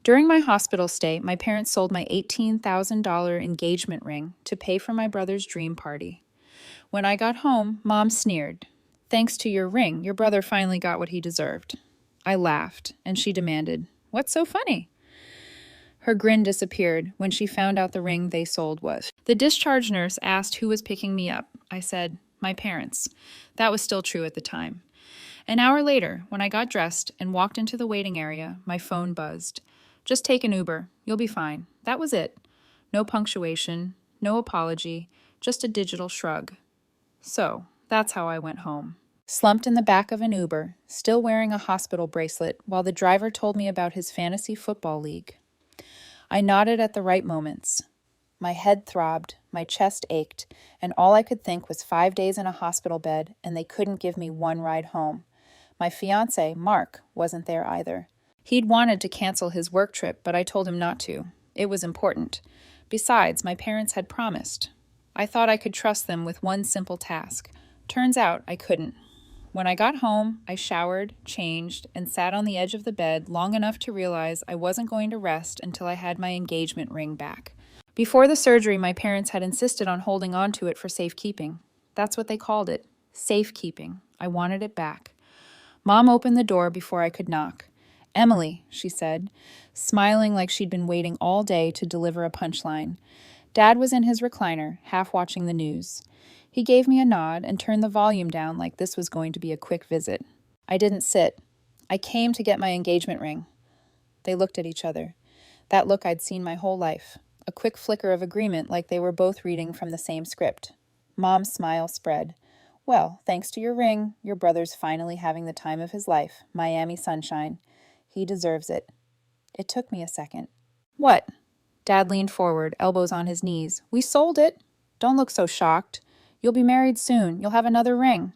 During my hospital stay, my parents sold my $18,000 engagement ring to pay for my brother's dream party. When I got home, Mom sneered. "Thanks to your ring, your brother finally got what he deserved." I laughed, and she demanded, "What's so funny?" Her grin disappeared when she found out the ring they sold was. The discharge nurse asked who was picking me up. I said, "My parents." That was still true at the time. An hour later, when I got dressed and walked into the waiting area, my phone buzzed. "Just take an Uber. You'll be fine." That was it. No punctuation, no apology, just a digital shrug. So, that's how I went home. Slumped in the back of an Uber, still wearing a hospital bracelet, while the driver told me about his fantasy football league. I nodded at the right moments. My head throbbed, my chest ached, and all I could think was 5 days in a hospital bed, and they couldn't give me one ride home. My fiancé, Mark, wasn't there either. He'd wanted to cancel his work trip, but I told him not to. It was important. Besides, my parents had promised. I thought I could trust them with one simple task. Turns out I couldn't. When I got home, I showered, changed, and sat on the edge of the bed long enough to realize I wasn't going to rest until I had my engagement ring back. Before the surgery, my parents had insisted on holding on to it for safekeeping. That's what they called it, safekeeping. I wanted it back. Mom opened the door before I could knock. "Emily," she said, smiling like she'd been waiting all day to deliver a punchline. Dad was in his recliner, half watching the news. He gave me a nod and turned the volume down like this was going to be a quick visit. I didn't sit. I came to get my engagement ring. They looked at each other. That look I'd seen my whole life. A quick flicker of agreement like they were both reading from the same script. Mom's smile spread. "Well, thanks to your ring, your brother's finally having the time of his life. Miami sunshine. He deserves it." It took me a second. "What?" Dad leaned forward, elbows on his knees. "We sold it. Don't look so shocked. You'll be married soon. You'll have another ring."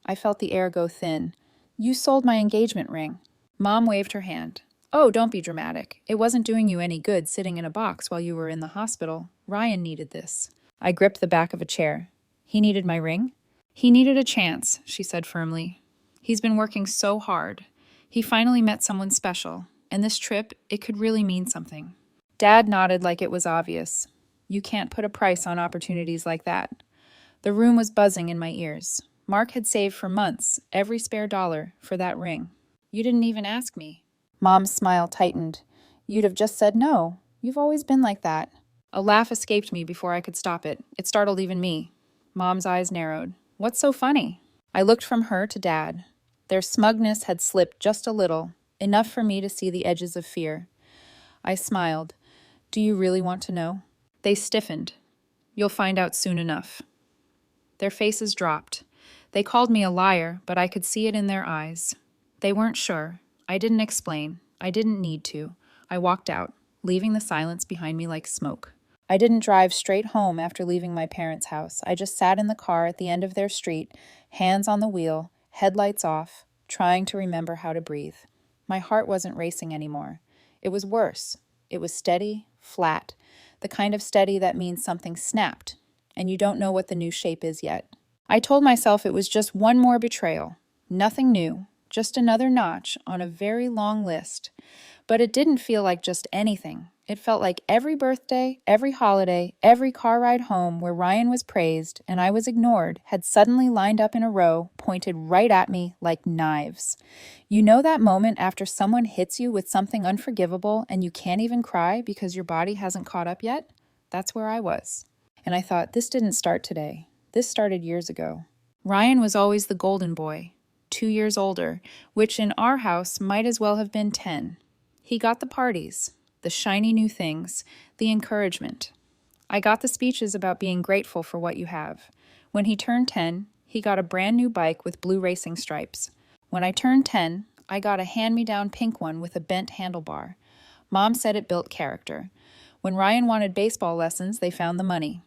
I felt the air go thin. "You sold my engagement ring." Mom waved her hand. "Oh, don't be dramatic. It wasn't doing you any good sitting in a box while you were in the hospital. Ryan needed this." I gripped the back of a chair. "He needed my ring?" "He needed a chance," she said firmly. "He's been working so hard. He finally met someone special, and this trip, it could really mean something." Dad nodded like it was obvious. "You can't put a price on opportunities like that." The room was buzzing in my ears. Mark had saved for months, every spare dollar, for that ring. "You didn't even ask me." Mom's smile tightened. "You'd have just said no. You've always been like that." A laugh escaped me before I could stop it. It startled even me. Mom's eyes narrowed. "What's so funny?" I looked from her to Dad. Their smugness had slipped just a little, enough for me to see the edges of fear. I smiled. "Do you really want to know?" They stiffened. "You'll find out soon enough." Their faces dropped. They called me a liar, but I could see it in their eyes. They weren't sure. I didn't explain. I didn't need to. I walked out, leaving the silence behind me like smoke. I didn't drive straight home after leaving my parents' house. I just sat in the car at the end of their street, hands on the wheel, headlights off, trying to remember how to breathe. My heart wasn't racing anymore. It was worse. It was steady, flat, the kind of steady that means something snapped, and you don't know what the new shape is yet. I told myself it was just one more betrayal. Nothing new, just another notch on a very long list. But it didn't feel like just anything. It felt like every birthday, every holiday, every car ride home where Ryan was praised and I was ignored had suddenly lined up in a row, pointed right at me like knives. You know that moment after someone hits you with something unforgivable and you can't even cry because your body hasn't caught up yet? That's where I was. And I thought, this didn't start today. This started years ago. Ryan was always the golden boy, 2 years older, which in our house might as well have been 10. He got the parties, the shiny new things, the encouragement. I got the speeches about being grateful for what you have. When he turned 10, he got a brand new bike with blue racing stripes. When I turned 10, I got a hand-me-down pink one with a bent handlebar. Mom said it built character. When Ryan wanted baseball lessons, they found the money.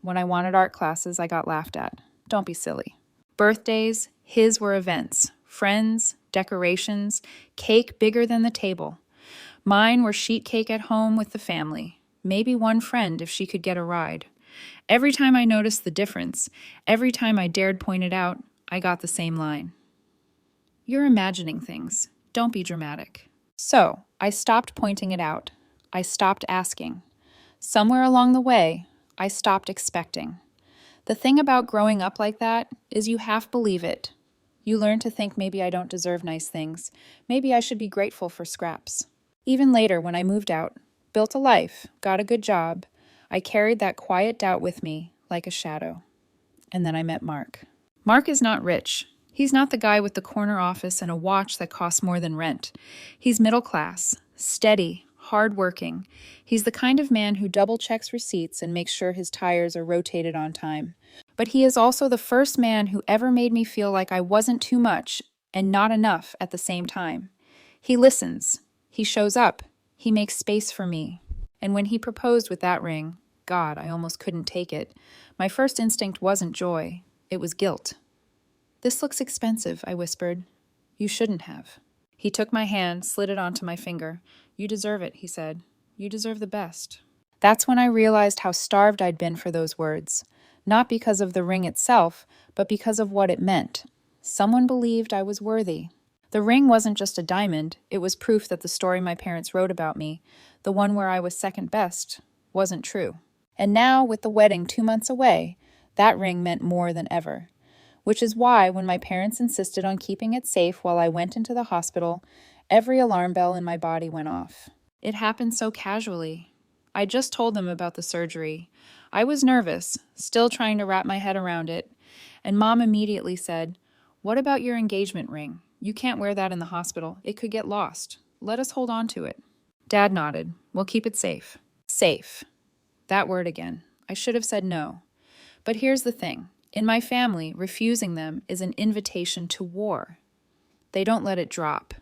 When I wanted art classes, I got laughed at. Don't be silly. Birthdays, his were events. Friends, decorations, cake bigger than the table. Mine were sheet cake at home with the family. Maybe one friend if she could get a ride. Every time I noticed the difference, every time I dared point it out, I got the same line. "You're imagining things. Don't be dramatic." So, I stopped pointing it out. I stopped asking. Somewhere along the way, I stopped expecting. The thing about growing up like that is you half believe it. You learn to think maybe I don't deserve nice things. Maybe I should be grateful for scraps. Even later, when I moved out, built a life, got a good job, I carried that quiet doubt with me like a shadow. And then I met Mark. Mark is not rich. He's not the guy with the corner office and a watch that costs more than rent. He's middle class, steady, hardworking. He's the kind of man who double-checks receipts and makes sure his tires are rotated on time. But he is also the first man who ever made me feel like I wasn't too much and not enough at the same time. He listens. He shows up. He makes space for me. And when he proposed with that ring, God, I almost couldn't take it. My first instinct wasn't joy. It was guilt. "This looks expensive," I whispered. "You shouldn't have." He took my hand, slid it onto my finger. "You deserve it," he said. "You deserve the best." That's when I realized how starved I'd been for those words. Not because of the ring itself, but because of what it meant. Someone believed I was worthy. The ring wasn't just a diamond, it was proof that the story my parents wrote about me, the one where I was second best, wasn't true. And now, with the wedding 2 months away, that ring meant more than ever. Which is why, when my parents insisted on keeping it safe while I went into the hospital, every alarm bell in my body went off. It happened so casually. I just told them about the surgery. I was nervous, still trying to wrap my head around it, and Mom immediately said, "What about your engagement ring? You can't wear that in the hospital. It could get lost. Let us hold on to it." Dad nodded. "We'll keep it safe." Safe. That word again. I should have said no. But here's the thing. In my family, refusing them is an invitation to war. They don't let it drop.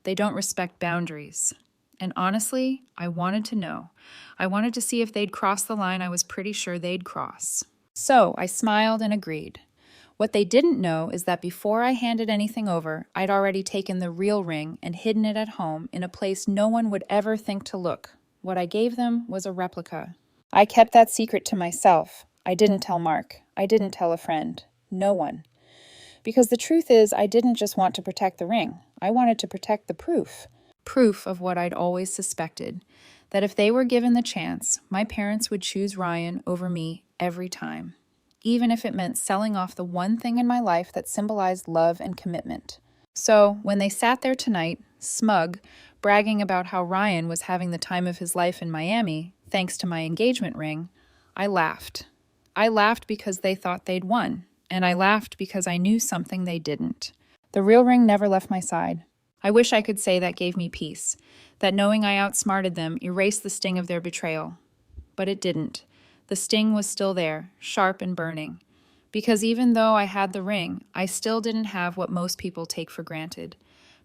They don't respect boundaries. And honestly, I wanted to know. I wanted to see if they'd cross the line I was pretty sure they'd cross. So I smiled and agreed. What they didn't know is that before I handed anything over, I'd already taken the real ring and hidden it at home in a place no one would ever think to look. What I gave them was a replica. I kept that secret to myself. I didn't tell Mark. I didn't tell a friend. No one. Because the truth is, I didn't just want to protect the ring. I wanted to protect the proof. Proof of what I'd always suspected. That if they were given the chance, my parents would choose Ryan over me every time. Even if it meant selling off the one thing in my life that symbolized love and commitment. So, when they sat there tonight, smug, bragging about how Ryan was having the time of his life in Miami, thanks to my engagement ring, I laughed. I laughed because they thought they'd won, and I laughed because I knew something they didn't. The real ring never left my side. I wish I could say that gave me peace, that knowing I outsmarted them erased the sting of their betrayal. But it didn't. The sting was still there, sharp and burning. Because even though I had the ring, I still didn't have what most people take for granted.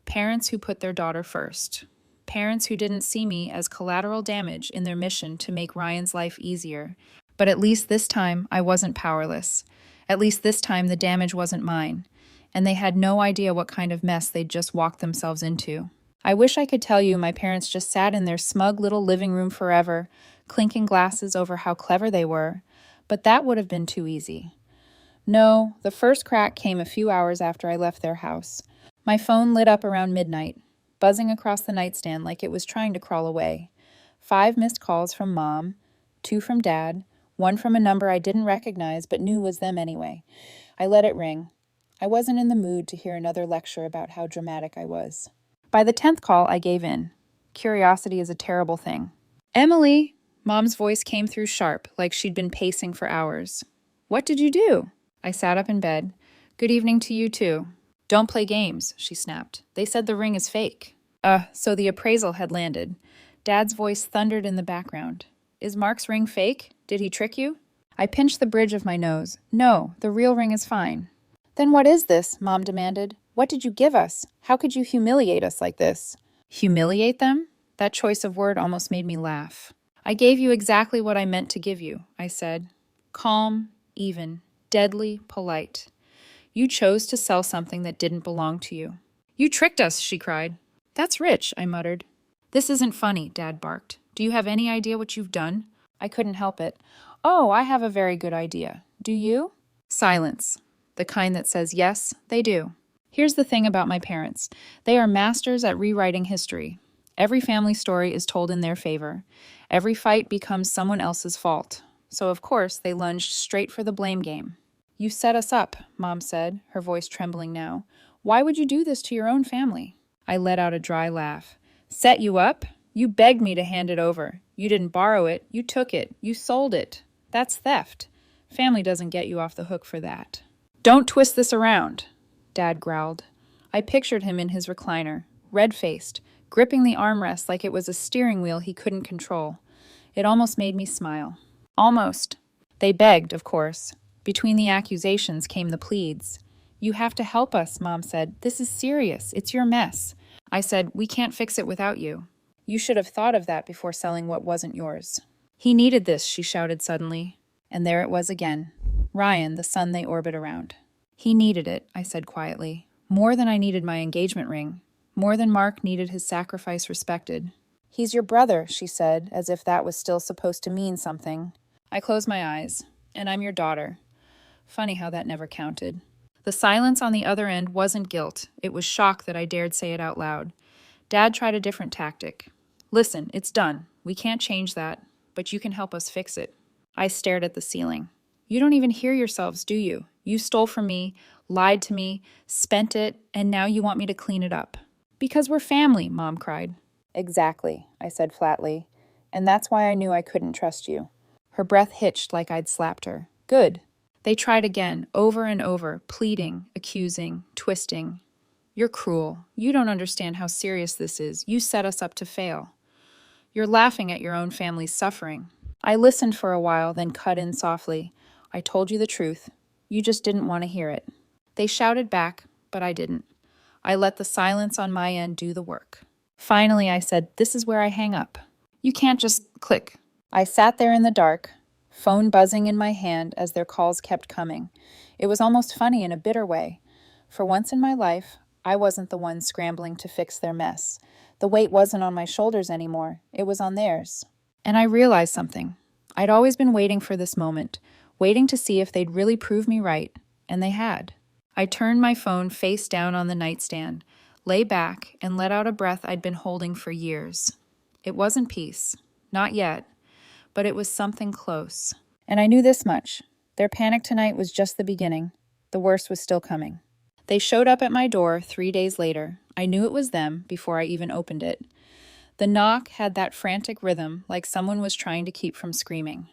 Parents who put their daughter first. Parents who didn't see me as collateral damage in their mission to make Ryan's life easier. But at least this time, I wasn't powerless. At least this time, the damage wasn't mine. And they had no idea what kind of mess they'd just walked themselves into. I wish I could tell you my parents just sat in their smug little living room forever, clinking glasses over how clever they were, but that would have been too easy. No, the first crack came a few hours after I left their house. My phone lit up around midnight, buzzing across the nightstand like it was trying to crawl away. 5 missed calls from Mom, 2 from Dad, 1 from a number I didn't recognize but knew was them anyway. I let it ring. I wasn't in the mood to hear another lecture about how dramatic I was. By the 10th call, I gave in. Curiosity is a terrible thing. "Emily!" Mom's voice came through sharp, like she'd been pacing for hours. "What did you do?" I sat up in bed. "Good evening to you, too." "Don't play games," she snapped. "They said the ring is fake." So the appraisal had landed. Dad's voice thundered in the background. "Is Mark's ring fake? Did he trick you?" I pinched the bridge of my nose. "No, the real ring is fine." "Then what is this?" Mom demanded. "What did you give us? How could you humiliate us like this?" Humiliate them? That choice of word almost made me laugh. "I gave you exactly what I meant to give you," I said. Calm, even, deadly polite. "You chose to sell something that didn't belong to you." "You tricked us," she cried. "That's rich," I muttered. "This isn't funny," Dad barked. "Do you have any idea what you've done?" I couldn't help it. "Oh, I have a very good idea. Do you?" Silence. The kind that says, yes, they do. Here's the thing about my parents. They are masters at rewriting history. Every family story is told in their favor. Every fight becomes someone else's fault. So, of course, they lunged straight for the blame game. You set us up, Mom said, her voice trembling now. Why would you do this to your own family? I let out a dry laugh. Set you up? You begged me to hand it over. You didn't borrow it. You took it. You sold it. That's theft. Family doesn't get you off the hook for that. Don't twist this around, Dad growled. I pictured him in his recliner, red-faced, gripping the armrest like it was a steering wheel he couldn't control. It almost made me smile. Almost. They begged, of course. Between the accusations came the pleads. You have to help us, Mom said. This is serious. It's your mess. I said, we can't fix it without you. You should have thought of that before selling what wasn't yours. He needed this, she shouted suddenly. And there it was again. Ryan, the son they orbit around. He needed it, I said quietly. More than I needed my engagement ring. More than Mark needed his sacrifice respected. He's your brother, she said, as if that was still supposed to mean something. I closed my eyes. And I'm your daughter. Funny how that never counted. The silence on the other end wasn't guilt. It was shock that I dared say it out loud. Dad tried a different tactic. Listen, it's done. We can't change that, but you can help us fix it. I stared at the ceiling. You don't even hear yourselves, do you? You stole from me, lied to me, spent it, and now you want me to clean it up. Because we're family, Mom cried. Exactly, I said flatly. And that's why I knew I couldn't trust you. Her breath hitched like I'd slapped her. Good. They tried again, over and over, pleading, accusing, twisting. You're cruel. You don't understand how serious this is. You set us up to fail. You're laughing at your own family's suffering. I listened for a while, then cut in softly. I told you the truth. You just didn't want to hear it. They shouted back, but I didn't. I let the silence on my end do the work. Finally, I said, this is where I hang up. You can't just click. I sat there in the dark, phone buzzing in my hand as their calls kept coming. It was almost funny in a bitter way. For once in my life, I wasn't the one scrambling to fix their mess. The weight wasn't on my shoulders anymore. It was on theirs. And I realized something. I'd always been waiting for this moment, waiting to see if they'd really prove me right, and they had. I turned my phone face down on the nightstand, lay back, and let out a breath I'd been holding for years. It wasn't peace. Not yet. But it was something close. And I knew this much. Their panic tonight was just the beginning. The worst was still coming. They showed up at my door 3 days later. I knew it was them before I even opened it. The knock had that frantic rhythm, like someone was trying to keep from screaming.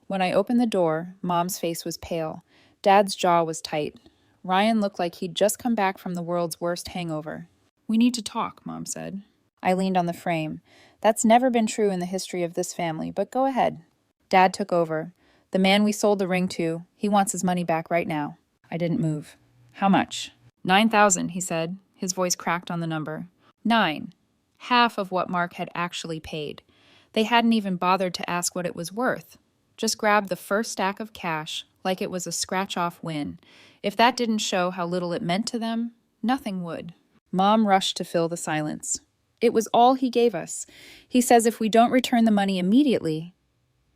When I opened the door, Mom's face was pale. Dad's jaw was tight. Ryan looked like he'd just come back from the world's worst hangover. We need to talk, Mom said. I leaned on the frame. That's never been true in the history of this family, but go ahead. Dad took over. The man we sold the ring to, he wants his money back right now. I didn't move. How much? 9,000, he said. His voice cracked on the number. 9. Half of what Mark had actually paid. They hadn't even bothered to ask what it was worth. Just grabbed the first stack of cash like it was a scratch-off win. If that didn't show how little it meant to them, nothing would. Mom rushed to fill the silence. It was all he gave us. He says if we don't return the money immediately...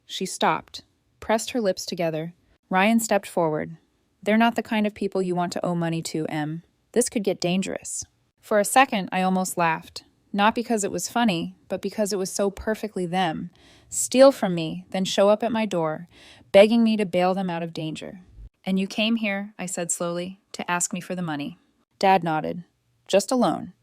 She stopped, pressed her lips together. Ryan stepped forward. They're not the kind of people you want to owe money to, Em. This could get dangerous. For a second, I almost laughed. Not because it was funny, but because it was so perfectly them. Steal from me, then show up at my door, begging me to bail them out of danger. And you came here, I said slowly, to ask me for the money. Dad nodded. Just a loan.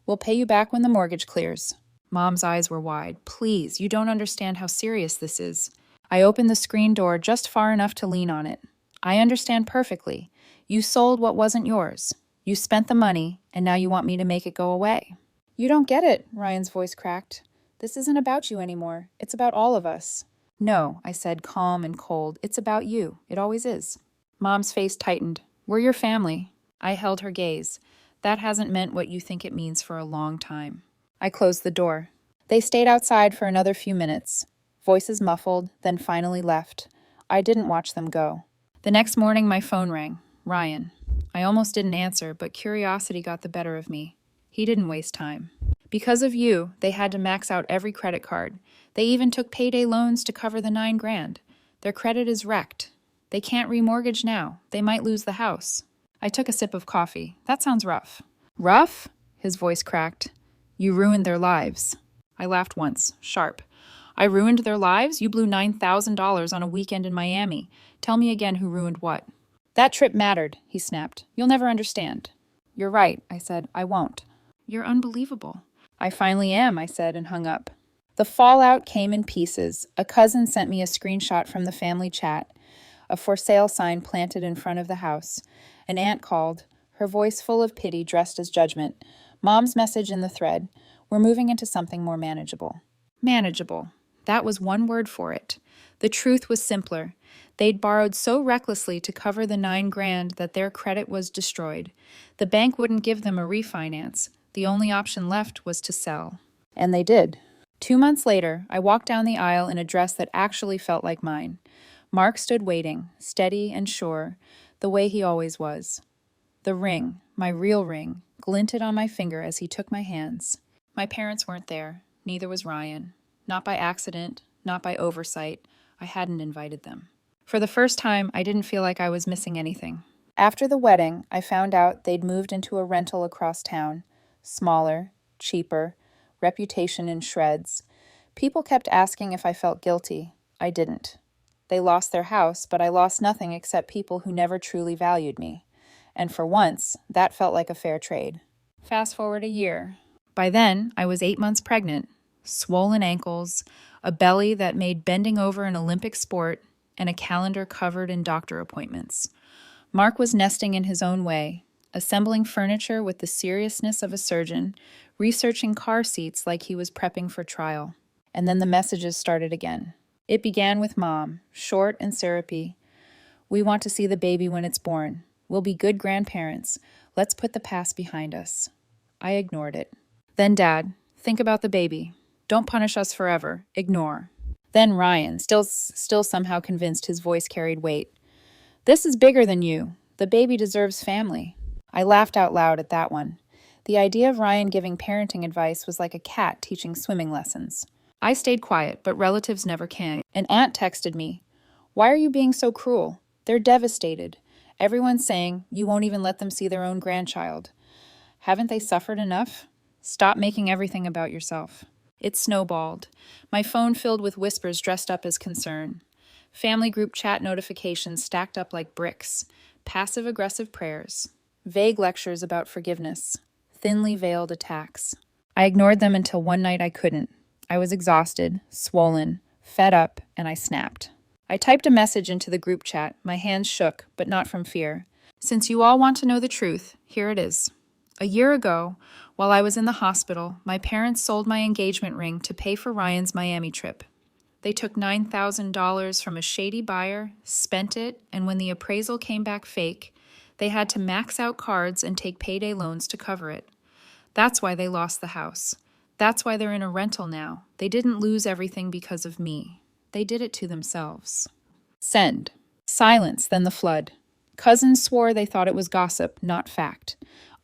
We'll pay you back when the mortgage clears. Mom's eyes were wide. Please, you don't understand how serious this is. I opened the screen door just far enough to lean on it. I understand perfectly. You sold what wasn't yours. You spent the money, and now you want me to make it go away. You don't get it, Ryan's voice cracked. This isn't about you anymore. It's about all of us. No, I said, calm and cold. It's about you. It always is. Mom's face tightened. We're your family. I held her gaze. That hasn't meant what you think it means for a long time. I closed the door. They stayed outside for another few minutes. Voices muffled, then finally left. I didn't watch them go. The next morning, my phone rang. Ryan. I almost didn't answer, but curiosity got the better of me. He didn't waste time. Because of you, they had to max out every credit card. They even took payday loans to cover the $9,000. Their credit is wrecked. They can't remortgage now. They might lose the house. I took a sip of coffee. That sounds rough. Rough? His voice cracked. You ruined their lives. I laughed once, sharp. I ruined their lives? You blew $9,000 on a weekend in Miami. Tell me again who ruined what. That trip mattered, he snapped. You'll never understand. You're right, I said. I won't. You're unbelievable. I finally am, I said, and hung up. The fallout came in pieces. A cousin sent me a screenshot from the family chat, a for sale sign planted in front of the house. An aunt called, her voice full of pity dressed as judgment. Mom's message in the thread, we're moving into something more manageable. Manageable. That was one word for it. The truth was simpler. They'd borrowed so recklessly to cover the $9,000 that their credit was destroyed. The bank wouldn't give them a refinance. The only option left was to sell. And they did. 2 months later, I walked down the aisle in a dress that actually felt like mine. Mark stood waiting, steady and sure, the way he always was. The ring, my real ring, glinted on my finger as he took my hands. My parents weren't there. Neither was Ryan. Not by accident, not by oversight. I hadn't invited them. For the first time, I didn't feel like I was missing anything. After the wedding, I found out they'd moved into a rental across town. Smaller, cheaper, reputation in shreds. People kept asking if I felt guilty. I didn't. They lost their house, but I lost nothing except people who never truly valued me. And for once, that felt like a fair trade. Fast forward a year. By then, I was 8 months pregnant. Swollen ankles, a belly that made bending over an Olympic sport, and a calendar covered in doctor appointments. Mark was nesting in his own way, assembling furniture with the seriousness of a surgeon, researching car seats like he was prepping for trial. And then the messages started again. It began with Mom, short and syrupy. We want to see the baby when it's born. We'll be good grandparents. Let's put the past behind us. I ignored it. Then Dad, think about the baby. Don't punish us forever. Ignore. Then Ryan, still somehow convinced his voice carried weight. This is bigger than you. The baby deserves family. I laughed out loud at that one. The idea of Ryan giving parenting advice was like a cat teaching swimming lessons. I stayed quiet, but relatives never can. An aunt texted me, "Why are you being so cruel? They're devastated. Everyone's saying you won't even let them see their own grandchild. Haven't they suffered enough? Stop making everything about yourself." It snowballed. My phone filled with whispers dressed up as concern. Family group chat notifications stacked up like bricks. Passive-aggressive prayers. Vague lectures about forgiveness. Thinly veiled attacks. I ignored them until one night I couldn't. I was exhausted, swollen, fed up, and I snapped. I typed a message into the group chat. My hands shook, but not from fear. Since you all want to know the truth, here it is. A year ago, while I was in the hospital, my parents sold my engagement ring to pay for Ryan's Miami trip. They took $9,000 from a shady buyer, spent it, and when the appraisal came back fake, they had to max out cards and take payday loans to cover it. That's why they lost the house. That's why they're in a rental now. They didn't lose everything because of me. They did it to themselves. Send. Silence, then the flood. Cousins swore they thought it was gossip, not fact.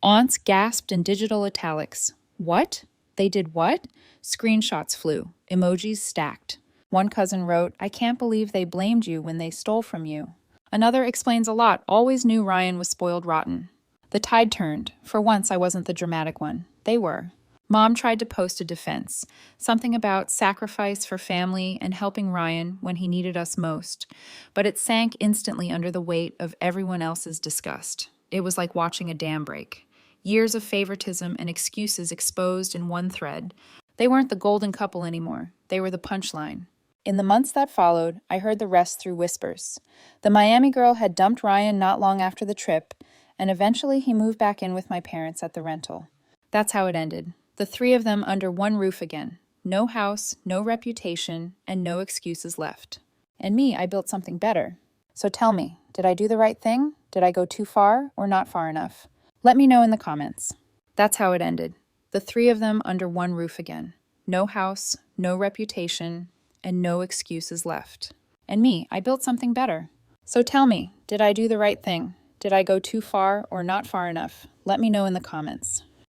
Aunts gasped in digital italics. What? They did what? Screenshots flew. Emojis stacked. One cousin wrote, "I can't believe they blamed you when they stole from you." Another explains a lot, always knew Ryan was spoiled rotten. The tide turned. For once, I wasn't the dramatic one. They were. Mom tried to post a defense, something about sacrifice for family and helping Ryan when he needed us most, but it sank instantly under the weight of everyone else's disgust. It was like watching a dam break. Years of favoritism and excuses exposed in one thread. They weren't the golden couple anymore. They were the punchline. In the months that followed, I heard the rest through whispers. The Miami girl had dumped Ryan not long after the trip, and eventually he moved back in with my parents at the rental. That's how it ended. The three of them under one roof again. No house, no reputation, and no excuses left. And me, I built something better. So tell me, did I do the right thing? Did I go too far or not far enough? Let me know in the comments. That's how it ended. The three of them under one roof again. No house, no reputation, and no excuses left. And me, I built something better. So tell me, did I do the right thing? Did I go too far or not far enough? Let me know in the comments.